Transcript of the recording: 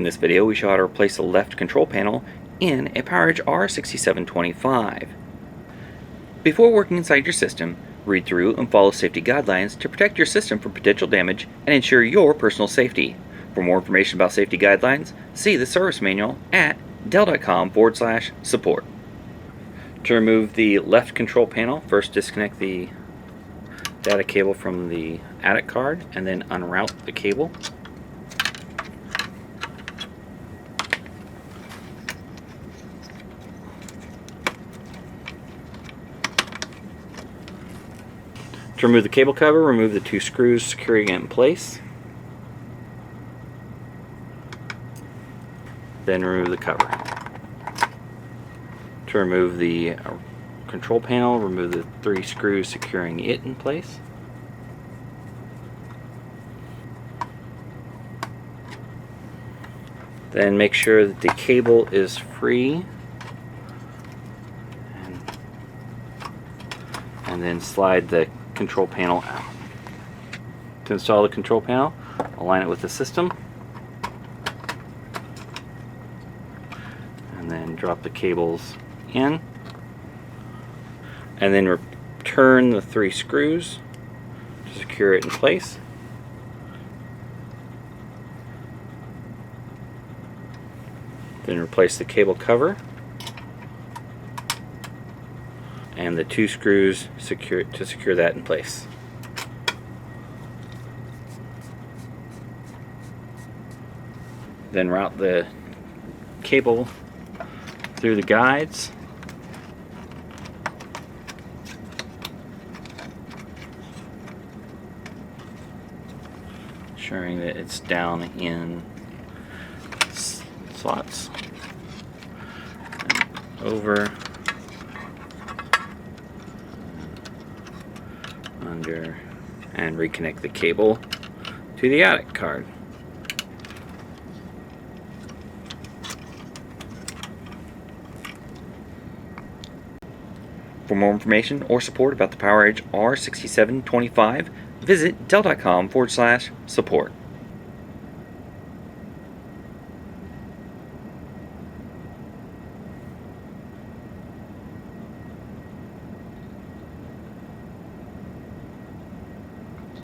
In this video, we show how to replace the left control panel in a PowerEdge R6725. Before working inside your system, read through and follow safety guidelines to protect your system from potential damage and ensure your personal safety. For more information about safety guidelines, see the service manual at dell.com/support. To remove the left control panel, first disconnect the data cable from the attic card and then unroute the cable. To remove the cable cover, remove the two screws securing it in place. Then remove the cover. To remove the control panel, remove the three screws securing it in place. Then make sure that the cable is free. And then slide the control panel out. To install the control panel, align it with the system. And then drop the cables in. And then return the three screws to secure it in place. Then replace the cable cover and the two screws to secure that in place. Then route the cable through the guides. Ensuring that it's down in slots. And over, under, and reconnect the cable to the attic card. For more information or support about the PowerEdge R6725, visit dell.com/support.